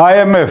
IMF,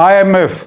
IMF,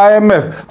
IMF,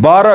12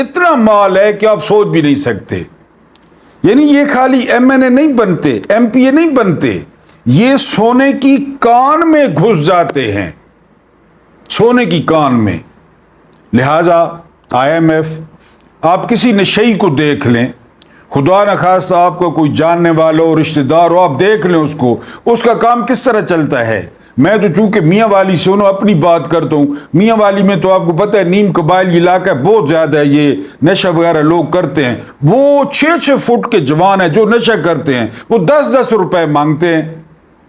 اتنا مال ہے کہ آپ سوچ بھی نہیں سکتے. یعنی یہ خالی ایم این اے نہیں بنتے, ایم پی اے نہیں بنتے, یہ سونے کی کان میں گھس جاتے ہیں, سونے کی کان میں. لہذا آئی ایم ایف, آپ کسی نشئی کو دیکھ لیں, خدا نخواستہ آپ کا کوئی جاننے والا ہو, رشتہ دار ہو, آپ دیکھ لیں اس کا کام کس طرح چلتا ہے. میں تو چونکہ میاں والی سے ہوں, اپنی بات کرتا ہوں. میاں والی میں تو آپ کو پتہ ہے نیم قبائلی علاقہ بہت زیادہ ہے, یہ نشہ وغیرہ لوگ کرتے ہیں. وہ 6-6 فٹ کے جوان ہیں جو نشہ کرتے ہیں, وہ 10-10 روپے مانگتے ہیں,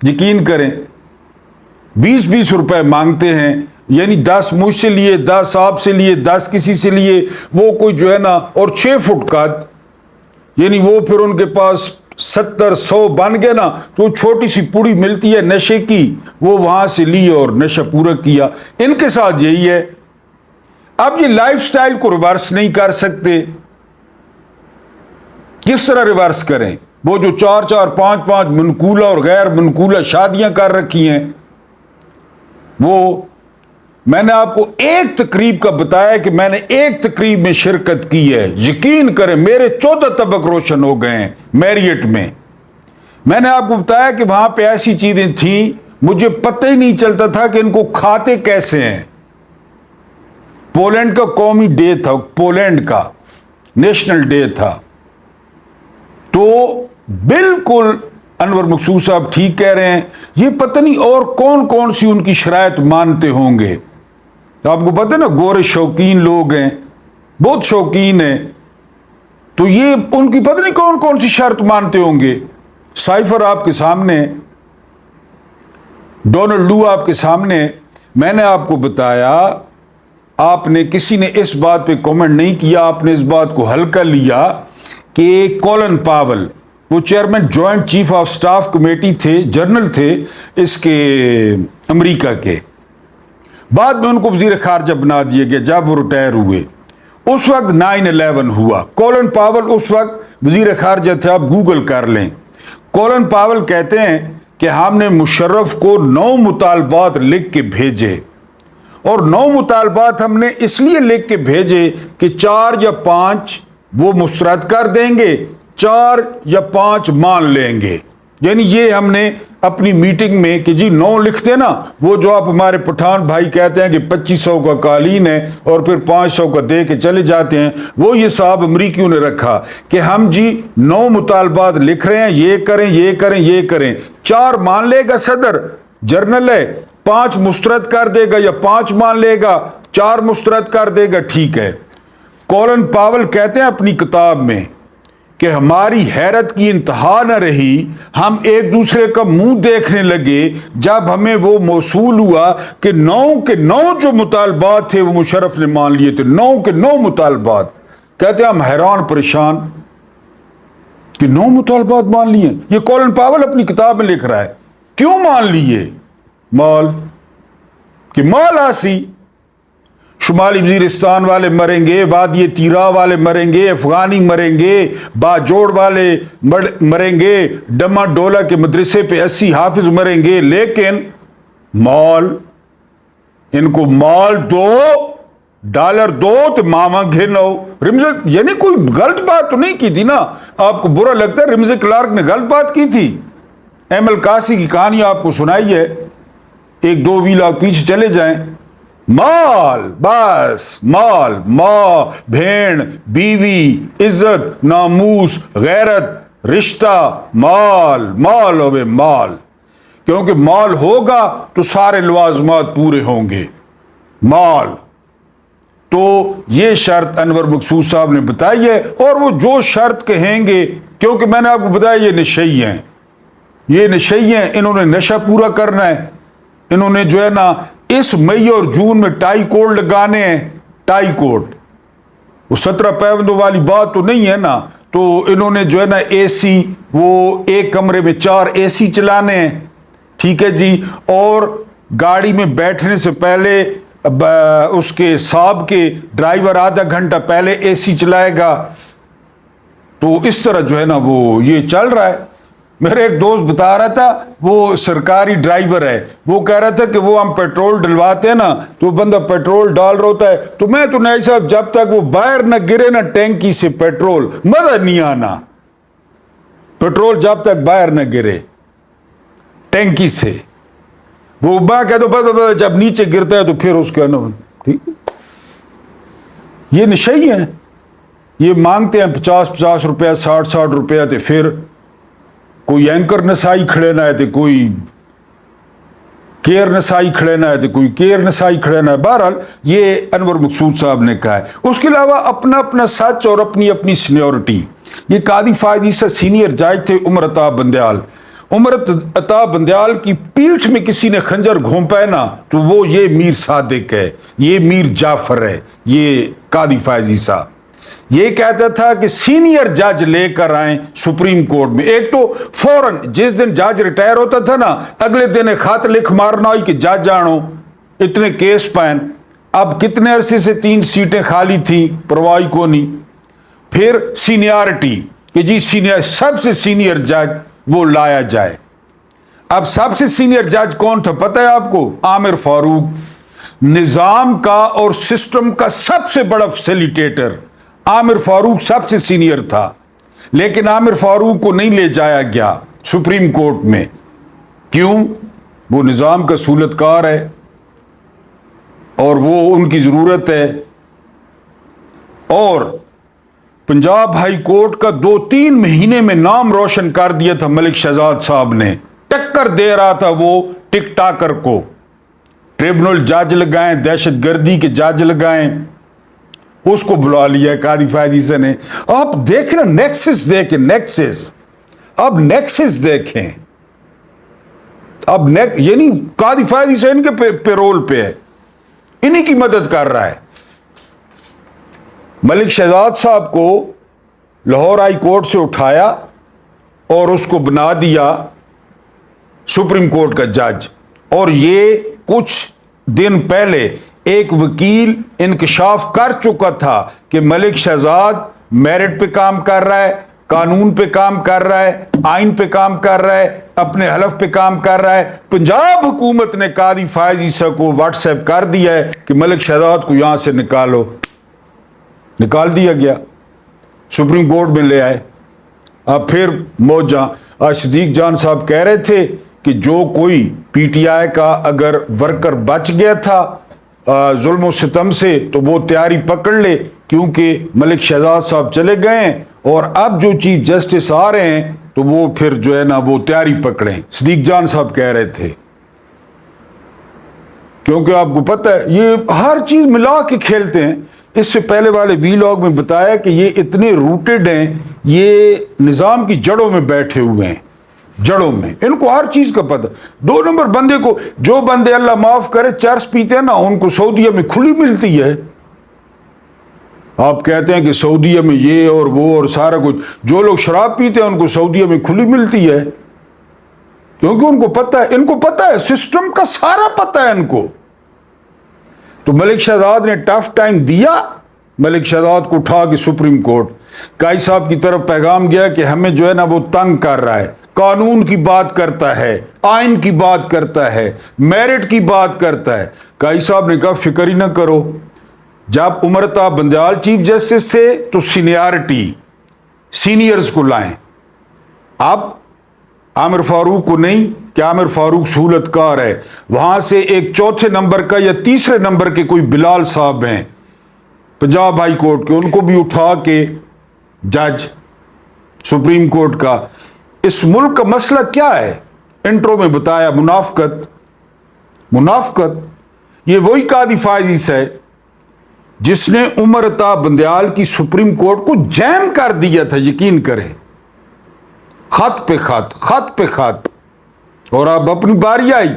یقین کریں 20-20 روپے مانگتے ہیں. یعنی 10 مجھ سے لیے, 10 آپ سے لیے, 10 کسی سے لیے, وہ کوئی جو ہے نا, اور 6 فٹ کا, یعنی وہ پھر ان کے پاس 70-100 بن گئے نا, تو چھوٹی سی پوڑی ملتی ہے نشے کی, وہ وہاں سے لی اور نشہ پورا کیا. ان کے ساتھ یہی ہے. اب یہ لائف سٹائل کو ریورس نہیں کر سکتے. کس طرح ریورس کریں؟ وہ جو 4-4 5-5 منقولہ اور غیر منقولہ شادیاں کر رکھی ہیں, وہ میں نے آپ کو ایک تقریب کا بتایا کہ میں نے ایک تقریب میں شرکت کی ہے. یقین کریں میرے 14 طبق روشن ہو گئے ہیں میریٹ میں. میں نے آپ کو بتایا کہ وہاں پہ ایسی چیزیں تھیں مجھے پتہ ہی نہیں چلتا تھا کہ ان کو کھاتے کیسے ہیں. پولینڈ کا قومی ڈے تھا, پولینڈ کا نیشنل ڈے تھا. تو بالکل انور مقصود صاحب ٹھیک کہہ رہے ہیں, یہ پتہ نہیں اور کون کون سی ان کی شرائط مانتے ہوں گے. آپ کو پتہ ہے نا گورے شوقین لوگ ہیں, بہت شوقین ہیں, تو یہ ان کی پتہ نہیں کون کون سی شرط مانتے ہوں گے. سائفر آپ کے سامنے, ڈونلڈ لو آپ کے سامنے. میں نے آپ کو بتایا, آپ نے کسی نے اس بات پہ کامنٹ نہیں کیا, آپ نے اس بات کو ہلکا لیا کہ کولن پاول, وہ chairman joint chief of staff committee تھے, جنرل تھے اس کے امریکہ کے. بعد میں ان کو وزیر خارجہ بنا دیا گیا جب وہ ریٹائر ہوئے. اس وقت 9/11 ہوا. کولن پاول اس وقت وزیر خارجہ تھے, آپ گوگل کر لیں. کولن پاول کہتے ہیں کہ ہم نے مشرف کو 9 مطالبات لکھ کے بھیجے, اور 9 مطالبات ہم نے اس لیے لکھ کے بھیجے کہ 4 یا 5 وہ مسترد کر دیں گے, 4 یا 5 مان لیں گے. یعنی یہ ہم نے اپنی میٹنگ میں کہ جی 9 لکھتے نا, وہ جو آپ ہمارے پٹھان بھائی کہتے ہیں کہ 2500 کا قالین ہے اور پھر 500 کا دے کے چلے جاتے ہیں, وہ یہ صاحب امریکیوں نے رکھا کہ ہم جی 9 مطالبات لکھ رہے ہیں, یہ کریں یہ کریں یہ کریں, 4 مان لے گا صدر جنرل ہے, 5 مسترد کر دے گا یا 5 مان لے گا, 4 مسترد کر دے گا, ٹھیک ہے. کولن پاول کہتے ہیں اپنی کتاب میں کہ ہماری حیرت کی انتہا نہ رہی, ہم ایک دوسرے کا منہ دیکھنے لگے جب ہمیں وہ موصول ہوا کہ 9 کے 9 جو مطالبات تھے وہ مشرف نے مان لیے تھے, 9 کے 9 مطالبات. کہتے ہیں ہم حیران پریشان کہ 9 مطالبات مان لیے. یہ کولن پاول اپنی کتاب میں لکھ رہا ہے. کیوں مان لیے؟ مال کہ مال آسی, شمالی وزیرستان والے مریں گے, وادی تیرا والے مریں گے, افغانی مریں گے, باجوڑ والے مریں گے, ڈما ڈولا کے مدرسے پہ 80 حافظ مریں گے, لیکن مال, ان کو مال دو, ڈالر دو تو ماما گھنو. رمزق یعنی کوئی غلط بات تو نہیں کی تھی نا. آپ کو برا لگتا ہے رمزق کلارک نے غلط بات کی تھی؟ ایم القاسی کی کہانی آپ کو سنائی ہے, 1-2 ویلاگ پیچھے چلے جائیں. مال, بس مال, ماں بھیڑ بیوی, عزت ناموس غیرت رشتہ, مال مال ہوئے مال. کیونکہ مال ہوگا تو سارے لوازمات پورے ہوں گے. مال تو یہ شرط انور مقصود صاحب نے بتائی ہے, اور وہ جو شرط کہیں گے, کیونکہ میں نے آپ کو بتایا یہ نشئی ہیں, یہ نشئی ہیں, انہوں نے نشہ پورا کرنا ہے. انہوں نے جو ہے نا اس مئی اور جون میں ٹائی کوڈ لگانے ہیں. ٹائی کوڈ وہ 17 پیوندوں والی بات تو نہیں ہے نا. تو انہوں نے جو ہے نا اے سی, وہ ایک کمرے میں 4 اے سی چلانے ہیں, ٹھیک ہے جی. اور گاڑی میں بیٹھنے سے پہلے اس کے صاحب کے ڈرائیور آدھا گھنٹہ پہلے اے سی چلائے گا. تو اس طرح جو ہے نا وہ یہ چل رہا ہے. میرے ایک دوست بتا رہا تھا، وہ سرکاری ڈرائیور ہے، وہ کہہ رہا تھا کہ وہ ہم پیٹرول ڈلواتے ہیں نا تو بندہ پیٹرول ڈال رہا ہوتا ہے تو میں تو نہیں صاحب جب تک وہ باہر نہ گرے نا ٹینکی سے پیٹرول مزہ نہیں آنا، پیٹرول جب تک باہر نہ گرے ٹینکی سے، وہ با کہہ دو جب نیچے گرتا ہے تو پھر اس کا نا ٹھیک ہے۔ یہ نشئی ہیں، یہ مانگتے ہیں 50 روپیہ 60 روپیہ، تو پھر کوئی اینکر نسائی کھڑے نہ ہے تو کوئی کیئر نسائی کھڑے نہ ہے تو کوئی کیئر نسائی کھڑے نہ ہے۔ بہرحال یہ انور مقصود صاحب نے کہا ہے۔ اس کے علاوہ اپنا اپنا سچ اور اپنی اپنی سینیورٹی۔ یہ قاضی فائد عیسی سینئر جج تھے عمر عطا بندیال۔ عمر عطا بندیال کی پیٹھ میں کسی نے خنجر گھونپا ہے نا تو وہ یہ میر صادق ہے، یہ میر جعفر ہے، یہ قاضی فائد عیسی یہ کہتا تھا کہ سینئر جج لے کر آئیں سپریم کورٹ میں۔ ایک تو فوراً جس دن جج ریٹائر ہوتا تھا نا اگلے دن ایک خط لکھ مارنا ہوئی کہ جج آنو اتنے کیس پائن۔ اب کتنے عرصے سے 3 سیٹیں خالی تھیں، پرواہی کو نہیں۔ پھر سینیارٹی کہ جی سینئر سب سے سینئر جج وہ لایا جائے۔ اب سب سے سینئر جج کون تھا پتہ ہے آپ کو؟ عامر فاروق، نظام کا اور سسٹم کا سب سے بڑا فیسیلیٹیٹر عامر فاروق سب سے سینئر تھا، لیکن عامر فاروق کو نہیں لے جایا گیا سپریم کورٹ میں۔ کیوں؟ وہ نظام کا سہولت کار ہے اور وہ ان کی ضرورت ہے، اور پنجاب ہائی کورٹ کا 2-3 مہینے میں نام روشن کر دیا تھا ملک شہزاد صاحب نے۔ ٹکر دے رہا تھا وہ ٹک ٹاکر کو، ٹریبونل جج لگائیں، دہشت گردی کے جج لگائیں، اس کو بلا لیا قاضی فائد عیسی نے۔ آپ دیکھیں نا نیکسس دیکھیں، نیکسس اب نیکسس دیکھیں، اب یعنی قاضی فائد عیسی ان کے پیرول پہ ہے، انہی کی مدد کر رہا ہے۔ ملک شہزاد صاحب کو لاہور ہائی کورٹ سے اٹھایا اور اس کو بنا دیا سپریم کورٹ کا جج، اور یہ کچھ دن پہلے ایک وکیل انکشاف کر چکا تھا کہ ملک شہزاد میرٹ پہ کام کر رہا ہے، قانون پہ کام کر رہا ہے، آئین پہ کام کر رہا ہے، اپنے حلف پہ کام کر رہا ہے۔ پنجاب حکومت نے قاضی فائد عیسی کو واٹس ایپ کر دیا ہے کہ ملک شہزاد کو یہاں سے نکالو، نکال دیا گیا، سپریم کورٹ میں لے آئے۔ اب پھر موجاں آج صدیق جان صاحب کہہ رہے تھے کہ جو کوئی پی ٹی آئی کا اگر ورکر بچ گیا تھا ظلم و ستم سے تو وہ تیاری پکڑ لے، کیونکہ ملک شہزاد صاحب چلے گئے ہیں اور اب جو چیف جسٹس آ رہے ہیں تو وہ پھر جو ہے نا وہ تیاری پکڑیں، صدیق جان صاحب کہہ رہے تھے۔ کیونکہ آپ کو پتہ ہے یہ ہر چیز ملا کے کھیلتے ہیں۔ اس سے پہلے والے وی لاگ میں بتایا کہ یہ اتنے روٹڈ ہیں، یہ نظام کی جڑوں میں بیٹھے ہوئے ہیں، جڑوں میں، ان کو ہر چیز کا پتہ۔ 2 نمبر بندے کو، جو بندے اللہ معاف کرے چرس پیتے ہیں نا ان کو سعودیہ میں کھلی ملتی ہے۔ آپ کہتے ہیں کہ سعودیہ میں یہ اور وہ اور سارا کچھ، جو لوگ شراب پیتے ہیں ان کو سعودیہ میں کھلی ملتی ہے، کیونکہ ان کو پتہ ہے، ان کو پتہ ہے سسٹم کا سارا پتہ ہے ان کو۔ تو ملک شہزاد نے ٹف ٹائم دیا، ملک شہزاد کو اٹھا کے سپریم کورٹ قاضی صاحب کی طرف پیغام گیا کہ ہمیں جو ہے نا وہ تنگ کر رہا ہے، قانون کی بات کرتا ہے، آئین کی بات کرتا ہے، میرٹ کی بات کرتا ہے۔ قاضی صاحب نے کہا فکر ہی نہ کرو، جب عمر عطا بندیال چیف جسٹس سے تو سینیارٹی سینئرز کو لائیں، اب عامر فاروق کو نہیں کہ عامر فاروق سہولت کار ہے، وہاں سے ایک 4تھے نمبر کا یا 3رے نمبر کے کوئی بلال صاحب ہیں پنجاب ہائی کورٹ کے، ان کو بھی اٹھا کے جج سپریم کورٹ کا۔ اس ملک کا مسئلہ کیا ہے؟ انٹرو میں بتایا، منافقت، منافقت۔ یہ وہی قاضی فائد عیسی ہے جس نے عمر عطا بندیال کی سپریم کورٹ کو جیم کر دیا تھا، یقین کریں، خط پہ خط، خط پہ خط۔ اور اب اپنی باری آئی،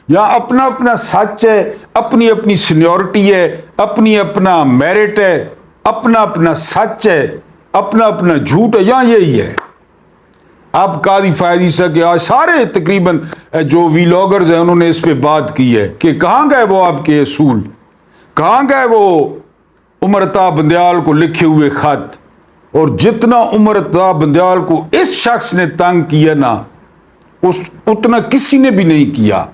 یہاں اپنا اپنا سچ ہے، اپنی اپنی سینیورٹی ہے، اپنی اپنا میرٹ ہے، اپنا اپنا سچ ہے، اپنا اپنا جھوٹ ہے، یہاں یہی ہے۔ اب قاضی فائد عیسی کے آج سارے تقریباً جو وی لاگرز ہیں انہوں نے اس پہ بات کی ہے کہ کہاں گئے وہ آپ کے اصول، کہاں گئے وہ عمر عطا بندیال کو لکھے ہوئے خط۔ اور جتنا عمر عطا بندیال کو اس شخص نے تنگ کیا نا اتنا کسی نے بھی نہیں کیا،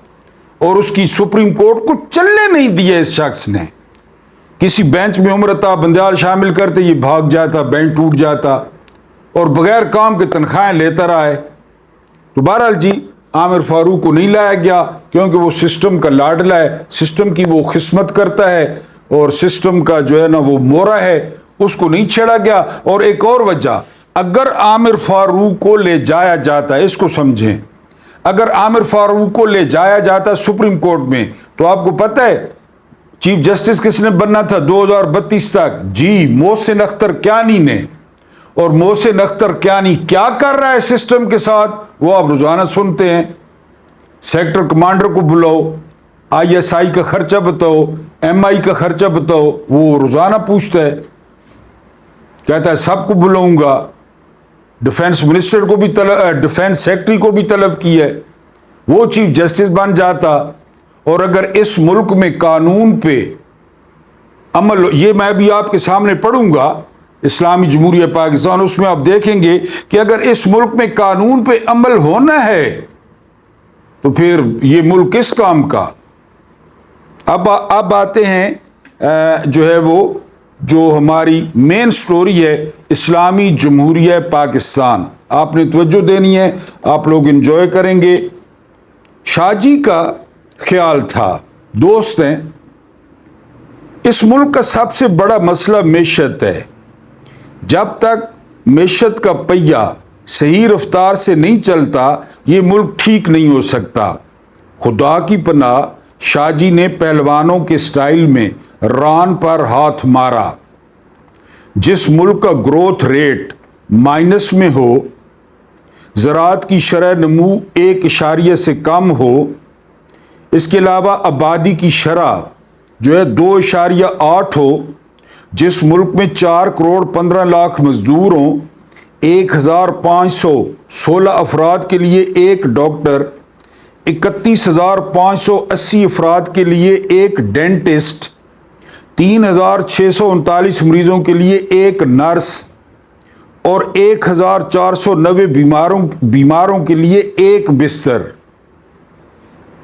اور اس کی سپریم کورٹ کو چلنے نہیں دیا اس شخص نے۔ کسی بینچ میں عمر عطا بندیال شامل کرتے، یہ بھاگ جاتا، بینچ ٹوٹ جاتا، اور بغیر کام کے تنخواہیں لیتا رہا ہے۔ تو بہرحال جی عامر فاروق کو نہیں لایا گیا، کیونکہ وہ سسٹم کا لاڈلا ہے، سسٹم کی وہ خدمت کرتا ہے، اور سسٹم کا جو ہے نا وہ مورا ہے، اس کو نہیں چھیڑا گیا۔ اور ایک اور وجہ، اگر عامر فاروق کو لے جایا جاتا ہے، اس کو سمجھیں، اگر عامر فاروق کو لے جایا جاتا سپریم کورٹ میں، تو آپ کو پتہ ہے چیف جسٹس کس نے بننا تھا 2032 تک؟ جی محسن اختر کیانی نے۔ اور محسن اختر کیانی کیا کر رہا ہے سسٹم کے ساتھ، وہ آپ روزانہ سنتے ہیں۔ سیکٹر کمانڈر کو بلاؤ، ISI کا خرچہ بتاؤ، MI کا خرچہ بتاؤ، وہ روزانہ پوچھتا ہے، کہتا ہے سب کو بلاؤں گا۔ ڈیفنس منسٹر کو بھی ڈیفنس سیکٹری کو بھی طلب کی ہے، وہ چیف جسٹس بن جاتا۔ اور اگر اس ملک میں قانون پہ عمل، یہ میں بھی آپ کے سامنے پڑھوں گا اسلامی جمہوریہ پاکستان، اس میں آپ دیکھیں گے کہ اگر اس ملک میں قانون پہ عمل ہونا ہے تو پھر یہ ملک کس کام کا؟ اب آتے ہیں جو ہے وہ جو ہماری مین سٹوری ہے اسلامی جمہوریہ پاکستان، آپ نے توجہ دینی ہے، آپ لوگ انجوائے کریں گے۔ شاہ جی کا خیال تھا، دوست ہیں، اس ملک کا سب سے بڑا مسئلہ معیشت ہے۔ جب تک معیشت کا پہیہ صحیح رفتار سے نہیں چلتا، یہ ملک ٹھیک نہیں ہو سکتا۔ خدا کی پناہ شاہ جی نے پہلوانوں کے سٹائل میں ران پر ہاتھ مارا۔ جس ملک کا گروتھ ریٹ مائنس میں ہو، زراعت کی شرح نمو 1% سے کم ہو، اس کے علاوہ آبادی کی شرح جو ہے 2.8 ہو، جس ملک میں 4 کروڑ 15 لاکھ مزدور ہوں، 1516 افراد کے لیے ایک ڈاکٹر، 31,580 افراد کے لیے ایک ڈینٹسٹ، 3,639 مریضوں کے لیے ایک نرس، اور 1,490 بیماروں کے لیے ایک بستر،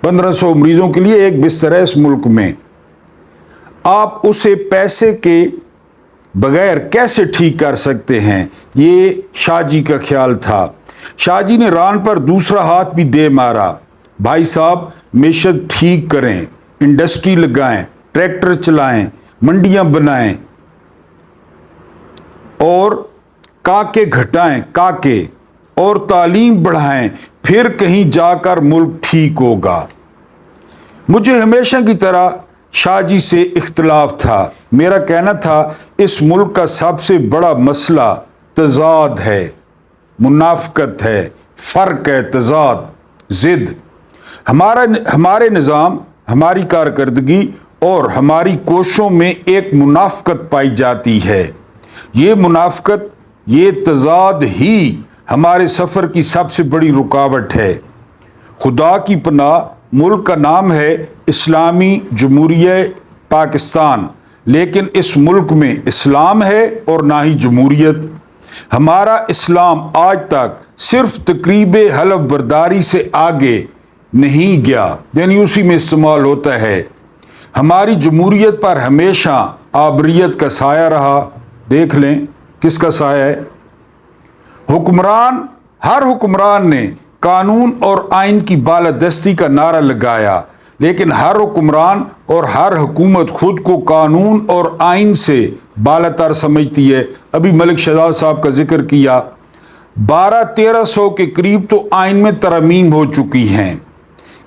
1500 مریضوں کے لیے ایک بستر ہے اس ملک میں۔ آپ اسے پیسے کے بغیر کیسے ٹھیک کر سکتے ہیں؟ یہ شاہ جی کا خیال تھا۔ شاہ جی نے ران پر دوسرا ہاتھ بھی دے مارا، بھائی صاحب معیشت ٹھیک کریں، انڈسٹری لگائیں، ٹریکٹر چلائیں، منڈیاں بنائیں، اور کاکے گھٹائیں کاکے، اور تعلیم بڑھائیں، پھر کہیں جا کر ملک ٹھیک ہوگا۔ مجھے ہمیشہ کی طرح شاہ جی سے اختلاف تھا۔ میرا کہنا تھا اس ملک کا سب سے بڑا مسئلہ تضاد ہے، منافقت ہے، فرق ہے، تضاد، ضد۔ ہمارے نظام، ہماری کارکردگی اور ہماری کوششوں میں ایک منافقت پائی جاتی ہے۔ یہ منافقت، یہ تضاد ہی ہمارے سفر کی سب سے بڑی رکاوٹ ہے۔ خدا کی پناہ ملک کا نام ہے اسلامی جمہوریہ پاکستان، لیکن اس ملک میں اسلام ہے اور نہ ہی جمہوریت۔ ہمارا اسلام آج تک صرف تقریب حلف برداری سے آگے نہیں گیا، یعنی اسی میں استعمال ہوتا ہے۔ ہماری جمہوریت پر ہمیشہ آبریت کا سایہ رہا۔ دیکھ لیں کس کا سایہ ہے؟ ہر حکمران نے قانون اور آئین کی بالادستی کا نعرہ لگایا، لیکن ہر حکمران اور ہر حکومت خود کو قانون اور آئین سے بالاتر سمجھتی ہے۔ ابھی ملک شہزاد صاحب کا ذکر کیا، 1200-1300 کے قریب تو آئین میں ترامیم ہو چکی ہیں۔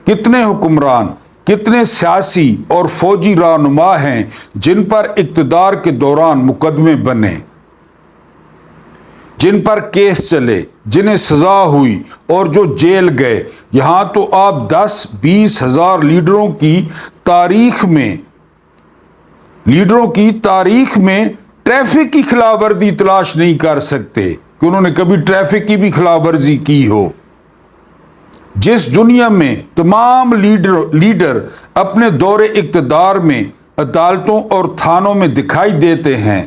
کتنے حکمران، کتنے سیاسی اور فوجی رہنما ہیں جن پر اقتدار کے دوران مقدمے بنے، جن پر کیس چلے، جنہیں سزا ہوئی اور جو جیل گئے۔ یہاں تو آپ 10-20 ہزار لیڈروں کی تاریخ میں ٹریفک کی خلاف ورزی تلاش نہیں کر سکتے کہ انہوں نے کبھی ٹریفک کی بھی خلاف ورزی کی ہو۔ جس دنیا میں تمام لیڈر اپنے دور اقتدار میں عدالتوں اور تھانوں میں دکھائی دیتے ہیں،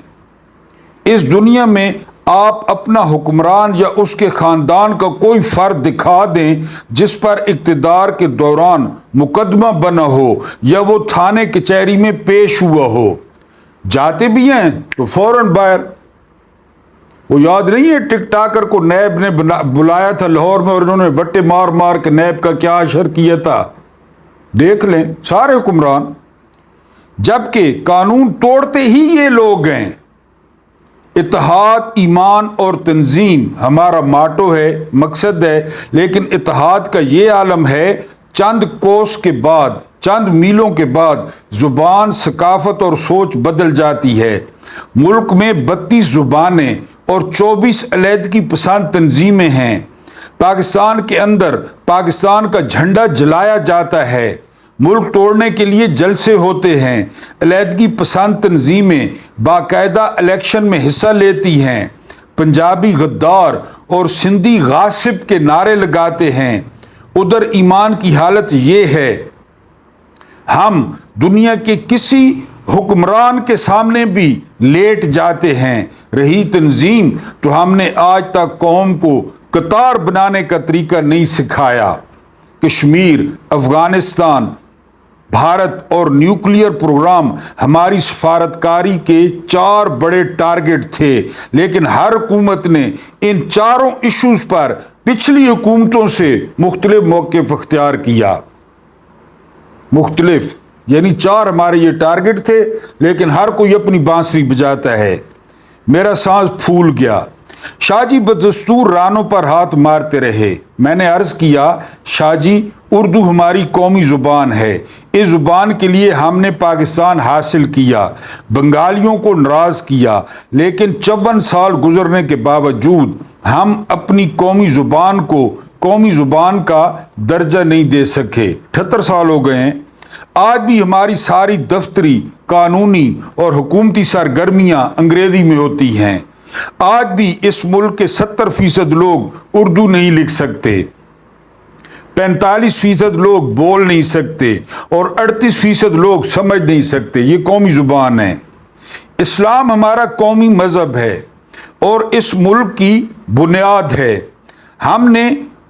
اس دنیا میں آپ اپنا حکمران یا اس کے خاندان کا کوئی فرد دکھا دیں جس پر اقتدار کے دوران مقدمہ بنا ہو یا وہ تھانے کچہری میں پیش ہوا ہو، جاتے بھی ہیں تو فوراً باہر۔ وہ یاد نہیں ہے ٹک ٹاکر کو نیب نے بلایا تھا لاہور میں اور انہوں نے وٹے مار مار کے نیب کا کیا اشر کیا تھا؟ دیکھ لیں سارے حکمران، جبکہ قانون توڑتے ہی یہ لوگ ہیں۔ اتحاد، ایمان اور تنظیم ہمارا ماٹو ہے، مقصد ہے، لیکن اتحاد کا یہ عالم ہے چند کوس کے بعد، چند میلوں کے بعد زبان، ثقافت اور سوچ بدل جاتی ہے۔ ملک میں 32 زبانیں اور 24 علیحدگی پسند تنظیمیں ہیں۔ پاکستان کے اندر پاکستان کا جھنڈا جلایا جاتا ہے، ملک توڑنے کے لیے جلسے ہوتے ہیں، علیحدگی پسند تنظیمیں باقاعدہ الیکشن میں حصہ لیتی ہیں، پنجابی غدار اور سندھی غاصب کے نعرے لگاتے ہیں۔ ادھر ایمان کی حالت یہ ہے، ہم دنیا کے کسی حکمران کے سامنے بھی لیٹ جاتے ہیں۔ رہی تنظیم تو ہم نے آج تک قوم کو قطار بنانے کا طریقہ نہیں سکھایا۔ کشمیر، افغانستان، بھارت اور نیوکلیئر پروگرام ہماری سفارتکاری کے 4 بڑے ٹارگٹ تھے، لیکن ہر حکومت نے ان چاروں ایشوز پر پچھلی حکومتوں سے مختلف موقف اختیار کیا۔ مختلف یعنی 4 ہمارے یہ ٹارگٹ تھے، لیکن ہر کوئی اپنی بانسری بجاتا ہے۔ میرا سانس پھول گیا۔ شاہ جی بدستور رانوں پر ہاتھ مارتے رہے۔ میں نے عرض کیا، شاہ جی اردو ہماری قومی زبان ہے، اس زبان کے لیے ہم نے پاکستان حاصل کیا، بنگالیوں کو ناراض کیا، لیکن 54 سال گزرنے کے باوجود ہم اپنی قومی زبان کو قومی زبان کا درجہ نہیں دے سکے۔ 78 سال ہو گئے ہیں، آج بھی ہماری ساری دفتری، قانونی اور حکومتی سرگرمیاں انگریزی میں ہوتی ہیں۔ آج بھی اس ملک کے 70% لوگ اردو نہیں لکھ سکتے، 45% لوگ بول نہیں سکتے اور 38% لوگ سمجھ نہیں سکتے۔ یہ قومی زبان ہے۔ اسلام ہمارا قومی مذہب ہے اور اس ملک کی بنیاد ہے۔ ہم نے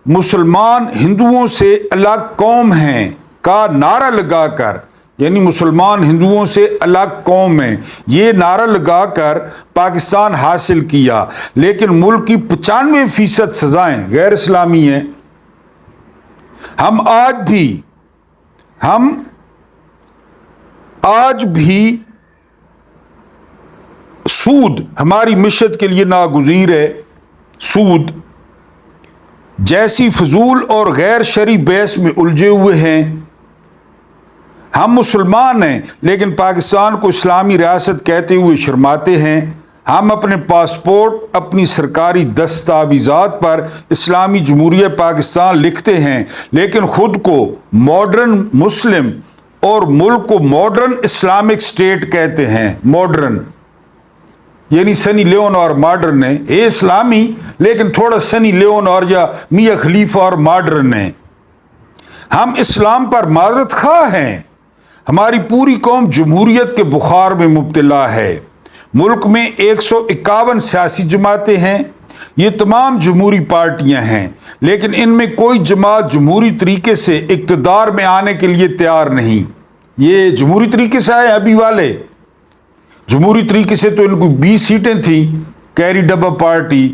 مسلمان ہندوؤں سے الگ قوم ہیں کا نعرہ لگا کر، یعنی مسلمان ہندوؤں سے الگ قوم ہیں، یہ نعرہ لگا کر پاکستان حاصل کیا، لیکن ملک کی 95% سزائیں غیر اسلامی ہیں۔ ہم آج بھی سود ہماری معیشت کے لیے ناگزیر ہے۔ سود جیسی فضول اور غیر شرعی بحث میں الجھے ہوئے ہیں۔ ہم مسلمان ہیں لیکن پاکستان کو اسلامی ریاست کہتے ہوئے شرماتے ہیں۔ ہم اپنے پاسپورٹ، اپنی سرکاری دستاویزات پر اسلامی جمہوریہ پاکستان لکھتے ہیں، لیکن خود کو ماڈرن مسلم اور ملک کو ماڈرن اسلامک اسٹیٹ کہتے ہیں۔ ماڈرن یعنی سنی لیون اور ماڈرن ہے، یہ اسلامی لیکن تھوڑا سنی لیون اور یا میاں خلیفہ اور ماڈرن ہے۔ ہم اسلام پر معذرت خواہ ہیں۔ ہماری پوری قوم جمہوریت کے بخار میں مبتلا ہے۔ ملک میں 151 سیاسی جماعتیں ہیں، یہ تمام جمہوری پارٹیاں ہیں، لیکن ان میں کوئی جماعت جمہوری طریقے سے اقتدار میں آنے کے لیے تیار نہیں۔ یہ جمہوری طریقے سے آئے ابھی والے، جمہوری طریقے سے تو ان کو 20 سیٹیں تھیں، کیری ڈبا پارٹی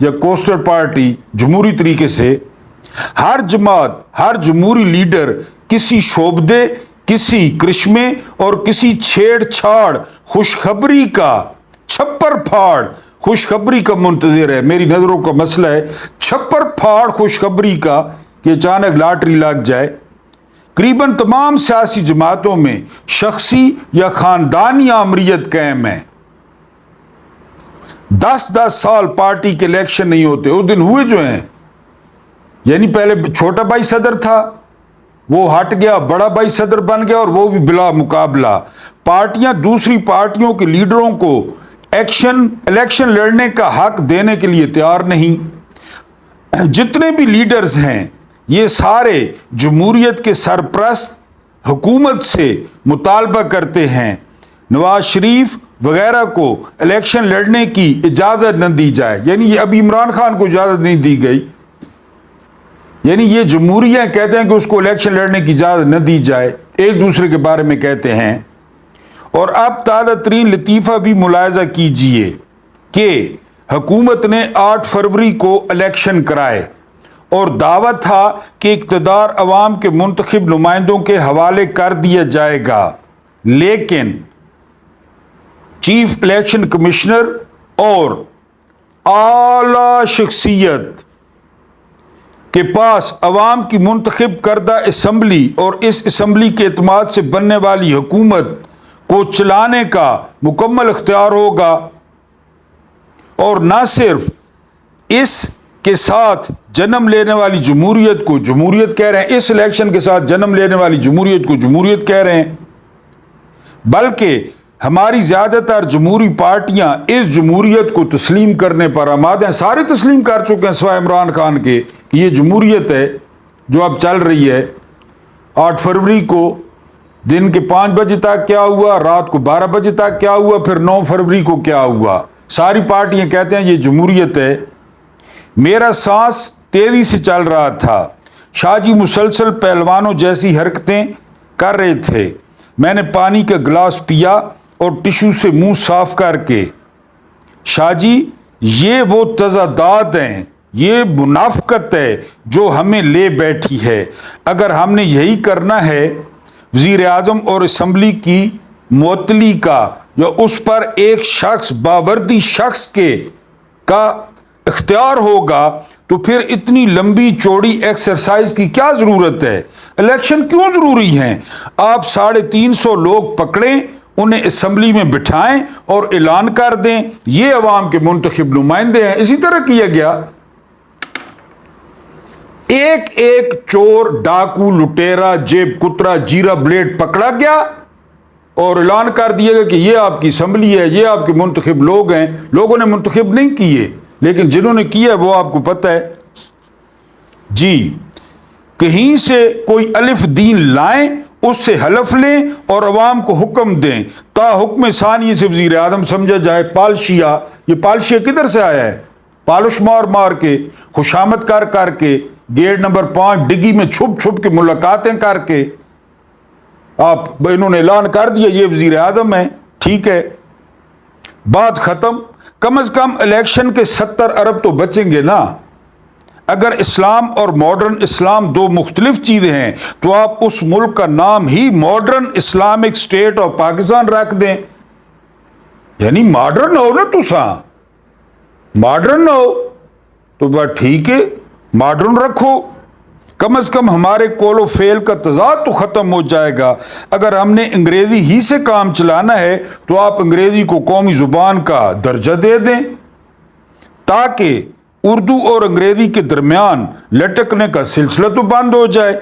یا کوسٹر پارٹی، جمہوری طریقے سے۔ ہر جماعت، ہر جمہوری لیڈر کسی شعبدے، کسی کرشمے اور کسی چھیڑ چھاڑ، خوشخبری کا، چھپر پھاڑ خوشخبری کا منتظر ہے۔ میری نظروں کا مسئلہ ہے چھپر پھاڑ خوشخبری کا کہ اچانک لاٹری لگ جائے۔ قریباً تمام سیاسی جماعتوں میں شخصی یا خاندانی آمریت قائم ہے۔ 10 سال پارٹی کے الیکشن نہیں ہوتے، اس دن ہوئے جو ہیں، یعنی پہلے چھوٹا بھائی صدر تھا، وہ ہٹ گیا، بڑا بھائی صدر بن گیا اور وہ بھی بلا مقابلہ۔ پارٹیاں دوسری پارٹیوں کے لیڈروں کو الیکشن لڑنے کا حق دینے کے لیے تیار نہیں۔ جتنے بھی لیڈرز ہیں یہ سارے جمہوریت کے سرپرست حکومت سے مطالبہ کرتے ہیں نواز شریف وغیرہ کو الیکشن لڑنے کی اجازت نہ دی جائے، یعنی اب عمران خان کو اجازت نہیں دی گئی، یعنی یہ جمہوریہ کہتے ہیں کہ اس کو الیکشن لڑنے کی اجازت نہ دی جائے، ایک دوسرے کے بارے میں کہتے ہیں۔ اور اب تازہ ترین لطیفہ بھی ملاحظہ کیجئے کہ حکومت نے 8 فروری کو الیکشن کرائے اور دعویٰ تھا کہ اقتدار عوام کے منتخب نمائندوں کے حوالے کر دیا جائے گا، لیکن چیف الیکشن کمشنر اور اعلی شخصیت کے پاس عوام کی منتخب کردہ اسمبلی اور اس اسمبلی کے اعتماد سے بننے والی حکومت کو چلانے کا مکمل اختیار ہوگا، اور نہ صرف اس کے ساتھ جنم لینے والی جمہوریت کو جمہوریت کہہ رہے ہیں، اس الیکشن کے ساتھ جنم لینے والی جمہوریت کو جمہوریت کہہ رہے ہیں، بلکہ ہماری زیادہ تر جمہوری پارٹیاں اس جمہوریت کو تسلیم کرنے پر آمادہ ہیں۔ سارے تسلیم کر چکے ہیں سوائے عمران خان کے کہ یہ جمہوریت ہے جو اب چل رہی ہے۔ 8 فروری کو دن کے 5 بجے تک کیا ہوا، رات کو 12 بجے تک کیا ہوا، پھر 9 فروری کو کیا ہوا، ساری پارٹیاں کہتے ہیں یہ جمہوریت ہے۔ میرا سانس تیزی سے چل رہا تھا، شاہ جی مسلسل پہلوانوں جیسی حرکتیں کر رہے تھے، میں نے پانی کا گلاس پیا اور ٹشو سے منہ صاف کر کے۔ شاہ جی یہ وہ تضادات ہیں، یہ منافقت ہے جو ہمیں لے بیٹھی ہے۔ اگر ہم نے یہی کرنا ہے، وزیر اعظم اور اسمبلی کی معطلی کا یا اس پر ایک شخص باوردی شخص کا اختیار ہوگا، تو پھر اتنی لمبی چوڑی ایکسرسائز کی کیا ضرورت ہے؟ الیکشن کیوں ضروری ہیں؟ آپ 350 لوگ پکڑیں، انہیں اسمبلی میں بٹھائیں اور اعلان کر دیں یہ عوام کے منتخب نمائندے ہیں۔ اسی طرح کیا گیا، ایک ایک چور، ڈاکو، لٹیرا، جیب کترا، جیرا بلیڈ پکڑا گیا اور اعلان کر دیا گیا کہ یہ آپ کی اسمبلی ہے، یہ آپ کے منتخب لوگ ہیں۔ لوگوں نے منتخب نہیں کیے، لیکن جنہوں نے کیا وہ آپ کو پتہ ہے۔ جی کہیں سے کوئی الف دین لائیں، اس سے حلف لیں اور عوام کو حکم دیں تا حکم ثانی سے وزیر اعظم سمجھا جائے۔ پالشیا، یہ پالشیا کدھر سے آیا ہے؟ پالش مار مار کے، خوشامد کر کر کے، گیٹ نمبر 5 ڈگی میں چھپ چھپ کے ملاقاتیں کر کے آپ انہوں نے اعلان کر دیا یہ وزیر اعظم ہے۔ ٹھیک ہے، بات ختم۔ کم از کم الیکشن کے 70 ارب تو بچیں گے نا۔ اگر اسلام اور ماڈرن اسلام دو مختلف چیزیں ہیں تو آپ اس ملک کا نام ہی modern Islamic state of Pakistan رکھ دیں، یعنی ماڈرن ہو نا، تساں ماڈرن ہو تو بس ٹھیک ہے، ماڈرن رکھو۔ کم از کم ہمارے قول و فعل کا تضاد تو ختم ہو جائے گا۔ اگر ہم نے انگریزی ہی سے کام چلانا ہے تو آپ انگریزی کو قومی زبان کا درجہ دے دیں تاکہ اردو اور انگریزی کے درمیان لٹکنے کا سلسلہ تو بند ہو جائے۔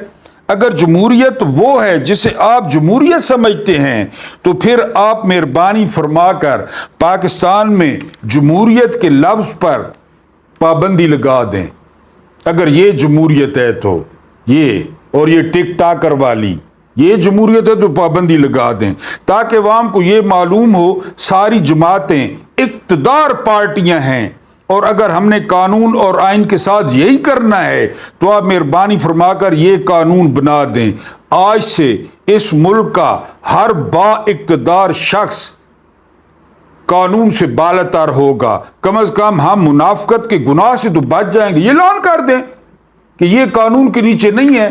اگر جمہوریت وہ ہے جسے آپ جمہوریت سمجھتے ہیں تو پھر آپ مہربانی فرما کر پاکستان میں جمہوریت کے لفظ پر پابندی لگا دیں۔ اگر یہ جمہوریت ہے تو یہ، اور یہ ٹک ٹاکر والی یہ جمہوریت ہے تو پابندی لگا دیں تاکہ عوام کو یہ معلوم ہو ساری جماعتیں اقتدار پارٹیاں ہیں، اور اگر ہم نے قانون اور آئین کے ساتھ یہی کرنا ہے تو آپ مہربانی فرما کر یہ قانون بنا دیں۔ آج سے اس ملک کا ہر با اقتدار شخص قانون سے بالاتر ہوگا۔ کم از کم ہم منافقت کے گناہ سے تو بچ جائیں گے۔ یہ اعلان کر دیں کہ یہ قانون کے نیچے نہیں ہے،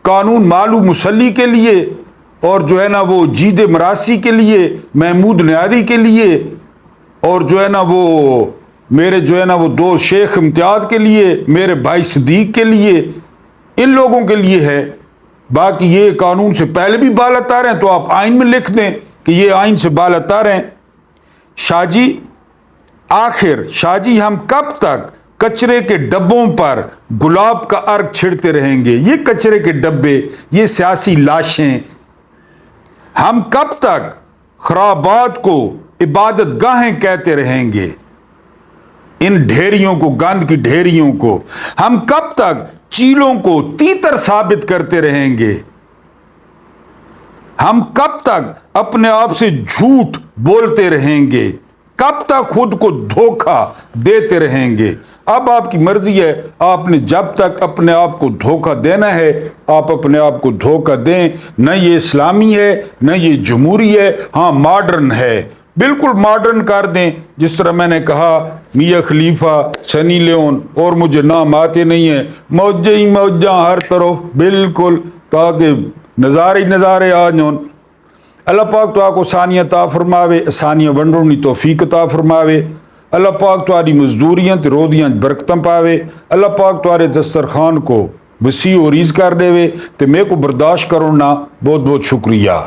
قانون مالو مسلی کے لیے اور جو ہے نا وہ جید مراسی کے لیے، محمود نیادی کے لیے، اور جو ہے نا وہ میرے جو ہے نا وہ دو شیخ امتیاز کے لیے، میرے بھائی صدیق کے لیے، ان لوگوں کے لیے ہے۔ باقی یہ قانون سے پہلے بھی بالاتر ہیں تو آپ آئین میں لکھ دیں کہ یہ آئین سے بالاتر ہیں۔ شاہ جی آخر شاہ جی ہم کب تک کچرے کے ڈبوں پر گلاب کا عرق چھڑتے رہیں گے؟ یہ کچرے کے ڈبے، یہ سیاسی لاشیں، ہم کب تک خرابات کو عبادت گاہیں کہتے رہیں گے؟ ان ڈھیریوں کو، گند کی ڈھیریوں کو ہم کب تک چیلوں کو تیتر ثابت کرتے رہیں گے؟ ہم کب تک اپنے آپ سے جھوٹ بولتے رہیں گے؟ کب تک خود کو دھوکہ دیتے رہیں گے؟ اب آپ کی مرضی ہے، آپ نے جب تک اپنے آپ کو دھوکہ دینا ہے آپ اپنے آپ کو دھوکہ دیں۔ نہ یہ اسلامی ہے، نہ یہ جمہوری ہے، ہاں ماڈرن ہے، بالکل ماڈرن کر دیں۔ جس طرح میں نے کہا میاں خلیفہ، سنی لیون اور مجھے نام آتے نہیں ہیں، موجیں ہی موجاں ہر طرف، بالکل تاکہ نظارے نظارے آ جون۔ اللہ پاک تو آپ کو آسانیاں عطا فرماوے، آسانیاں ونڈونی توفیق عطا فرماوے۔ اللہ پاک تمہاری مزدوریاں تے رودیاں برکتاں پاوے۔ اللہ پاک تمہارے دسترخوان کو وسیع و ریز کر دے تے میں کو برداشت کرنا بہت بہت شکریہ۔